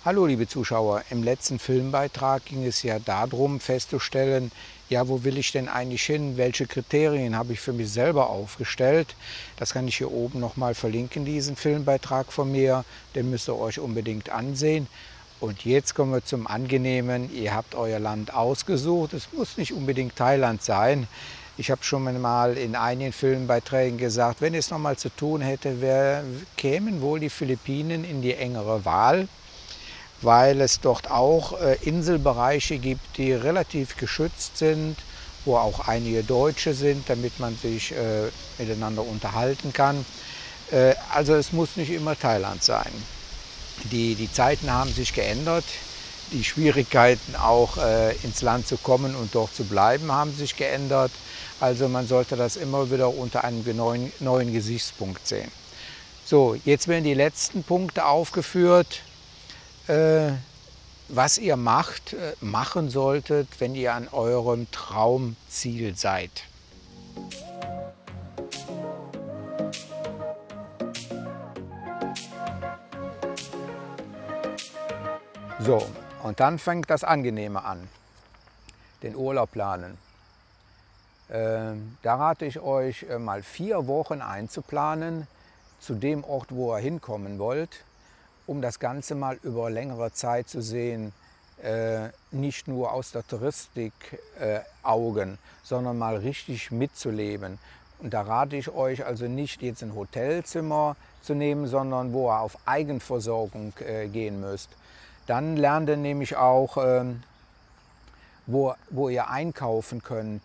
Hallo liebe Zuschauer, im letzten Filmbeitrag ging es ja darum festzustellen, ja, wo will ich denn eigentlich hin, welche Kriterien habe ich für mich selber aufgestellt. Das kann ich hier oben nochmal verlinken, diesen Filmbeitrag von mir, den müsst ihr euch unbedingt ansehen. Und jetzt kommen wir zum Angenehmen, ihr habt euer Land ausgesucht, es muss nicht unbedingt Thailand sein. Ich habe schon mal in einigen Filmbeiträgen gesagt, wenn ich es nochmal zu tun hätte, kämen wohl die Philippinen in die engere Wahl, weil es dort auch Inselbereiche gibt, die relativ geschützt sind, wo auch einige Deutsche sind, damit man sich miteinander unterhalten kann. Also es muss nicht immer Thailand sein. Die Zeiten haben sich geändert, die Schwierigkeiten auch ins Land zu kommen und dort zu bleiben haben sich geändert. Also man sollte das immer wieder unter einem neuen Gesichtspunkt sehen. So, jetzt werden die letzten Punkte aufgeführt, was ihr machen solltet, wenn ihr an eurem Traumziel seid. So, und dann fängt das Angenehme an, den Urlaub planen. Da rate ich euch, mal 4 Wochen einzuplanen zu dem Ort, wo ihr hinkommen wollt, um das Ganze mal über längere Zeit zu sehen, nicht nur aus der Touristik Augen, sondern mal richtig mitzuleben. Und da rate ich euch also nicht jetzt ein Hotelzimmer zu nehmen, sondern wo ihr auf Eigenversorgung gehen müsst. Dann lernt ihr nämlich auch, wo ihr einkaufen könnt,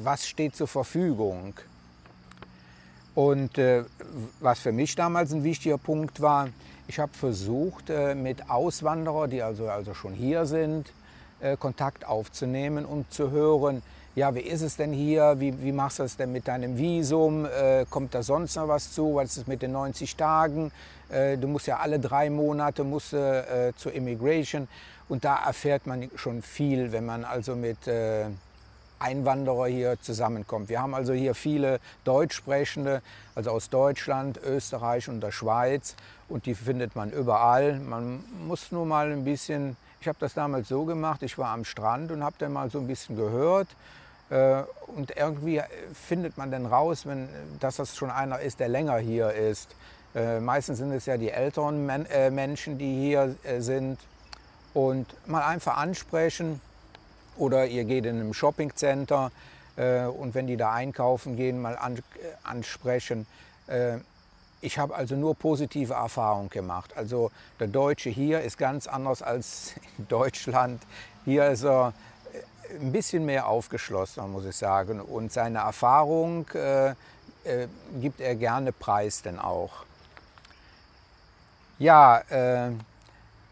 was steht zur Verfügung. Und was für mich damals ein wichtiger Punkt war, ich habe versucht, mit Auswanderern, die also schon hier sind, Kontakt aufzunehmen, um zu hören, ja, wie ist es denn hier, wie machst du es denn mit deinem Visum, kommt da sonst noch was zu, was ist mit den 90 Tagen, du musst ja alle 3 Monate zur Immigration, und da erfährt man schon viel, wenn man also mit Einwanderer hier zusammenkommt. Wir haben also hier viele Deutschsprechende, also aus Deutschland, Österreich und der Schweiz, und die findet man überall. Man muss nur mal ein bisschen, ich habe das damals so gemacht, ich war am Strand und habe dann mal so ein bisschen gehört, und irgendwie findet man dann raus, dass das schon einer ist, der länger hier ist. Meistens sind es ja die älteren Menschen, die hier sind, und mal einfach ansprechen. Oder ihr geht in einem Shoppingcenter und wenn die da einkaufen gehen, mal ansprechen. Ich habe also nur positive Erfahrungen gemacht. Also der Deutsche hier ist ganz anders als in Deutschland. Hier ist er ein bisschen mehr aufgeschlossener, muss ich sagen. Und seine Erfahrung gibt er gerne preis denn auch. Ja,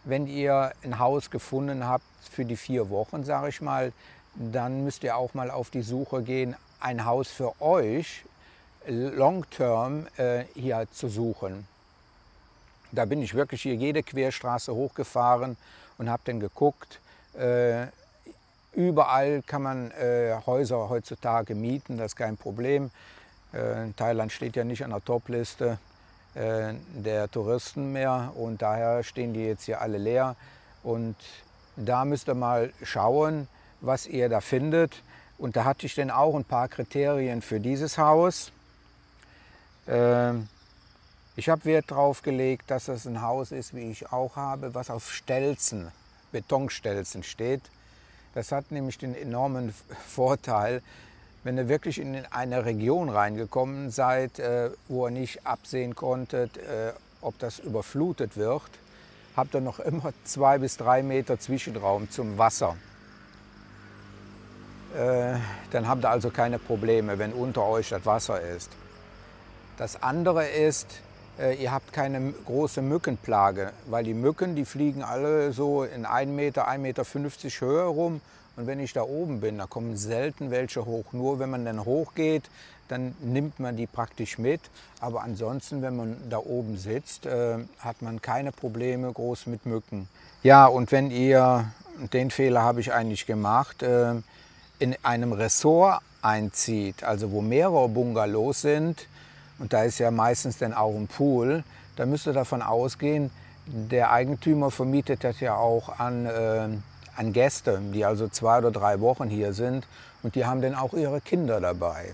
wenn ihr ein Haus gefunden habt für die 4 Wochen, sage ich mal, dann müsst ihr auch mal auf die Suche gehen, ein Haus für euch long-term hier zu suchen. Da bin ich wirklich hier jede Querstraße hochgefahren und habe dann geguckt. Überall kann man Häuser heutzutage mieten, das ist kein Problem. Thailand steht ja nicht an der Top-Liste der Touristen mehr, und daher stehen die jetzt hier alle leer. Und da müsst ihr mal schauen, was ihr da findet. Und da hatte ich dann auch ein paar Kriterien für dieses Haus. Ich habe Wert darauf gelegt, dass es ein Haus ist, wie ich auch habe, was auf Stelzen, Betonstelzen steht. Das hat nämlich den enormen Vorteil, wenn ihr wirklich in eine Region reingekommen seid, wo ihr nicht absehen konntet, ob das überflutet wird, habt ihr noch immer 2 bis 3 Meter Zwischenraum zum Wasser. Dann habt ihr also keine Probleme, wenn unter euch das Wasser ist. Das andere ist, ihr habt keine große Mückenplage, weil die Mücken, die fliegen alle so in 1 Meter, 1,50 Meter Höhe rum. Und wenn ich da oben bin, da kommen selten welche hoch. Nur wenn man dann hochgeht, dann nimmt man die praktisch mit. Aber ansonsten, wenn man da oben sitzt, hat man keine Probleme groß mit Mücken. Ja, und wenn ihr, den Fehler habe ich eigentlich gemacht, in einem Resort einzieht, also wo mehrere Bungalows sind, und da ist ja meistens dann auch ein Pool, da müsst ihr davon ausgehen, der Eigentümer vermietet das ja auch an Gäste, die also 2 oder 3 Wochen hier sind, und die haben dann auch ihre Kinder dabei.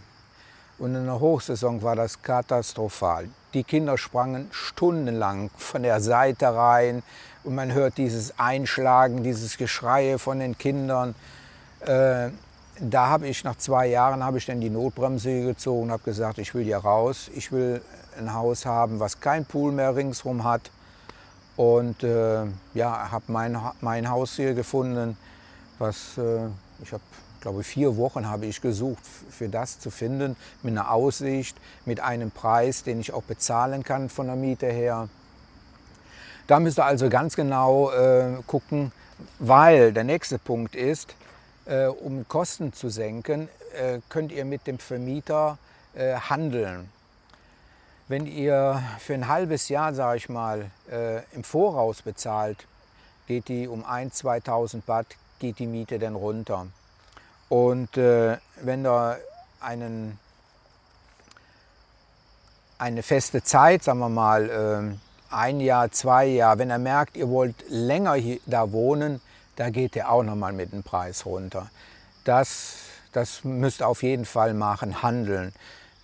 Und in der Hochsaison war das katastrophal. Die Kinder sprangen stundenlang von der Seite rein und man hört dieses Einschlagen, dieses Geschreie von den Kindern. Da habe ich nach 2 Jahren habe ich dann die Notbremse gezogen und habe gesagt, ich will hier raus. Ich will ein Haus haben, was kein Pool mehr ringsherum hat. Und ja, habe mein Haus hier gefunden, was ich habe, glaube ich, 4 Wochen habe ich gesucht, für das zu finden, mit einer Aussicht, mit einem Preis, den ich auch bezahlen kann von der Miete her. Da müsst ihr also ganz genau gucken, weil der nächste Punkt ist, um Kosten zu senken, könnt ihr mit dem Vermieter handeln. Wenn ihr für ein halbes Jahr, sage ich mal, im Voraus bezahlt, geht die um 1.000, 2.000 Baht, geht die Miete dann runter. Und wenn ihr eine feste Zeit, sagen wir mal, 1 Jahr, 2 Jahre, wenn ihr merkt, ihr wollt länger hier, da wohnen, da geht ihr auch nochmal mit dem Preis runter. Das müsst ihr auf jeden Fall machen, handeln.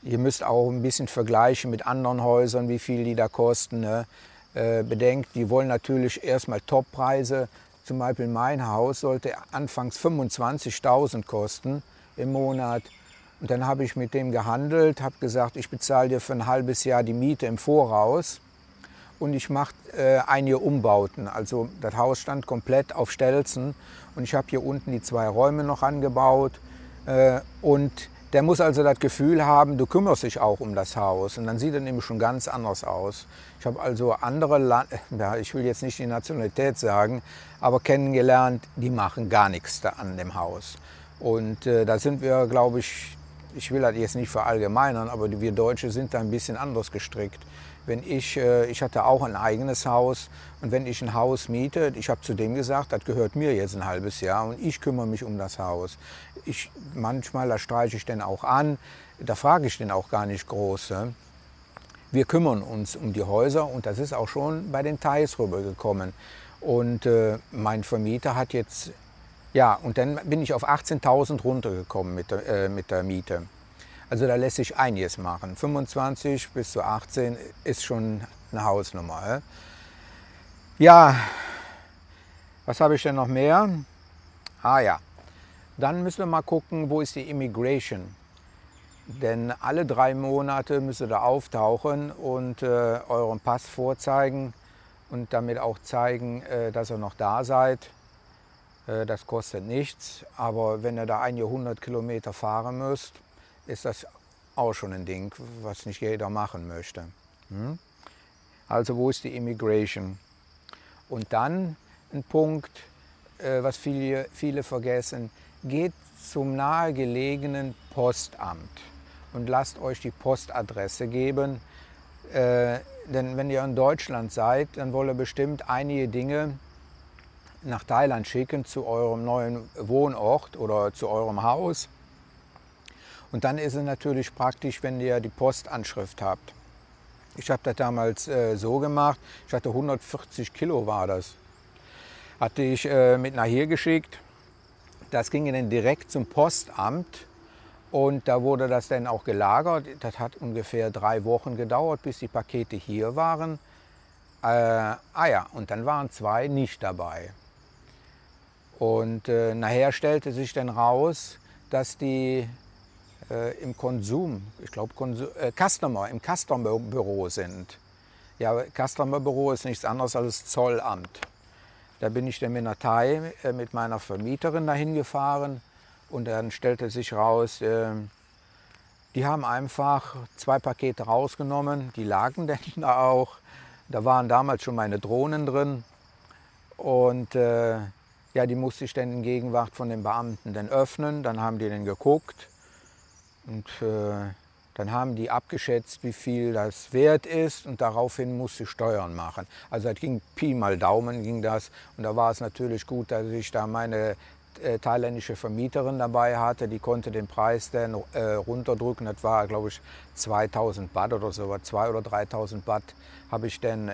Ihr müsst auch ein bisschen vergleichen mit anderen Häusern, wie viel die da kosten. Ne? Bedenkt, die wollen natürlich erstmal Toppreise. Zum Beispiel mein Haus sollte anfangs 25.000 kosten im Monat. Und dann habe ich mit dem gehandelt, habe gesagt, ich bezahle dir für ein halbes Jahr die Miete im Voraus. Und ich mache einige Umbauten. Also das Haus stand komplett auf Stelzen und ich habe hier unten die 2 Räume noch angebaut. Und der muss also das Gefühl haben, du kümmerst dich auch um das Haus. Und dann sieht er nämlich schon ganz anders aus. Ich habe also andere, ja, ich will jetzt nicht die Nationalität sagen, aber kennengelernt, die machen gar nichts da an dem Haus. Und da sind wir, glaube ich will das jetzt nicht verallgemeinern, aber wir Deutsche sind da ein bisschen anders gestrickt. Wenn ich hatte auch ein eigenes Haus und wenn ich ein Haus miete, ich habe zu dem gesagt, das gehört mir jetzt ein halbes Jahr und ich kümmere mich um das Haus. Manchmal, da streiche ich den auch an, da frage ich den auch gar nicht groß. Ne? Wir kümmern uns um die Häuser und das ist auch schon bei den Thais rübergekommen. Und mein Vermieter hat jetzt, ja, und dann bin ich auf 18.000 runtergekommen mit der Miete. Also da lässt sich einiges machen. 25 bis zu 18 ist schon eine Hausnummer. Ja, was habe ich denn noch mehr? Ah ja, dann müssen wir mal gucken, wo ist die Immigration. Denn alle 3 Monate müsst ihr da auftauchen und euren Pass vorzeigen und damit auch zeigen, dass ihr noch da seid. Das kostet nichts, aber wenn ihr da einige 100 Kilometer fahren müsst, ist das auch schon ein Ding, was nicht jeder machen möchte. Also wo ist die Immigration? Und dann ein Punkt, was viele vergessen, geht zum nahegelegenen Postamt und lasst euch die Postadresse geben. Denn wenn ihr in Deutschland seid, dann wollt ihr bestimmt einige Dinge nach Thailand schicken zu eurem neuen Wohnort oder zu eurem Haus. Und dann ist es natürlich praktisch, wenn ihr die Postanschrift habt. Ich habe das damals so gemacht, ich hatte 140 Kilo war das. Hatte ich mit nach hier geschickt. Das ging dann direkt zum Postamt und da wurde das dann auch gelagert. Das hat ungefähr 3 Wochen gedauert, bis die Pakete hier waren. Ja, und dann waren 2 nicht dabei. Und nachher stellte sich dann raus, dass die im Konsum, ich glaube im Customer-Büro sind. Ja, Customer-Büro ist nichts anderes als das Zollamt. Da bin ich dann mit einer Thai, mit meiner Vermieterin dahin gefahren und dann stellte sich raus, die haben einfach 2 Pakete rausgenommen, die lagen dann da auch. Da waren damals schon meine Drohnen drin und ja, die musste ich dann in Gegenwart von den Beamten dann öffnen, dann haben die dann geguckt. Und dann haben die abgeschätzt, wie viel das wert ist und daraufhin musste ich Steuern machen. Also das ging Pi mal Daumen ging das und da war es natürlich gut, dass ich da meine thailändische Vermieterin dabei hatte, die konnte den Preis dann runterdrücken. Das war, glaube ich, 2.000 Baht oder so, 2.000 oder 3.000 Baht habe ich dann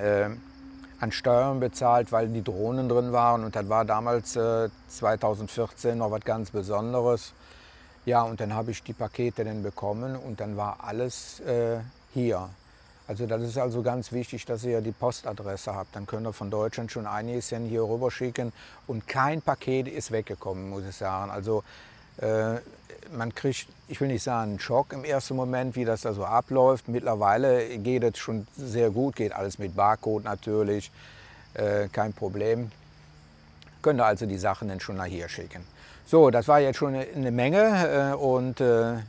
an Steuern bezahlt, weil die Drohnen drin waren. Und das war damals 2014 noch was ganz Besonderes. Ja, und dann habe ich die Pakete dann bekommen und dann war alles hier. Also das ist also ganz wichtig, dass ihr die Postadresse habt. Dann könnt ihr von Deutschland schon einiges hier rüber schicken und kein Paket ist weggekommen, muss ich sagen. Also man kriegt, ich will nicht sagen einen Schock im ersten Moment, wie das da so abläuft. Mittlerweile geht es schon sehr gut, geht alles mit Barcode natürlich, kein Problem. Könnt ihr also die Sachen dann schon nach hier schicken. So, das war jetzt schon eine Menge und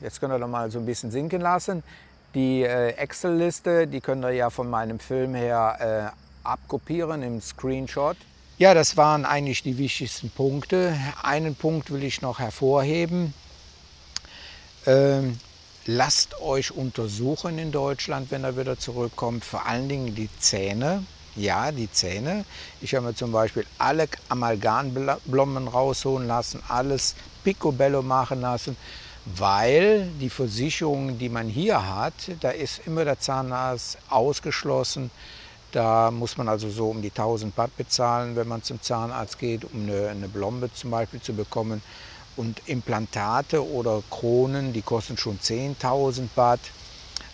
jetzt könnt ihr noch mal so ein bisschen sinken lassen. Die Excel-Liste, die könnt ihr ja von meinem Film her abkopieren im Screenshot. Ja, das waren eigentlich die wichtigsten Punkte. Einen Punkt will ich noch hervorheben. Lasst euch untersuchen in Deutschland, wenn ihr wieder zurückkommt, vor allen Dingen die Zähne. Ja, die Zähne. Ich habe mir zum Beispiel alle Amalgamblommen rausholen lassen, alles picobello machen lassen, weil die Versicherung, die man hier hat, da ist immer der Zahnarzt ausgeschlossen. Da muss man also so um die 1000 Baht bezahlen, wenn man zum Zahnarzt geht, um eine Blombe zum Beispiel zu bekommen. Und Implantate oder Kronen, die kosten schon 10.000 Baht.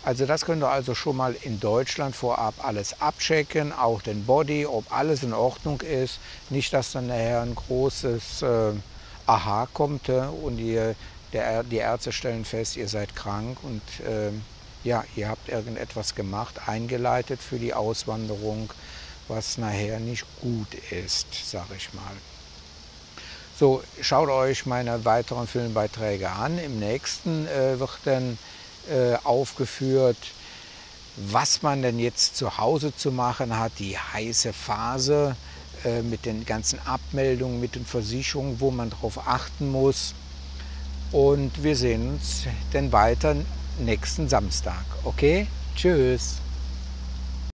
Also das könnt ihr also schon mal in Deutschland vorab alles abchecken, auch den Body, ob alles in Ordnung ist. Nicht, dass dann nachher ein großes Aha kommt und die Ärzte stellen fest, ihr seid krank und ja, ihr habt irgendetwas gemacht, eingeleitet für die Auswanderung, was nachher nicht gut ist, sage ich mal. So, schaut euch meine weiteren Filmbeiträge an. Im nächsten wird dann aufgeführt, was man denn jetzt zu Hause zu machen hat, die heiße Phase mit den ganzen Abmeldungen, mit den Versicherungen, wo man darauf achten muss. Und wir sehen uns dann weiter nächsten Samstag. Okay? Tschüss!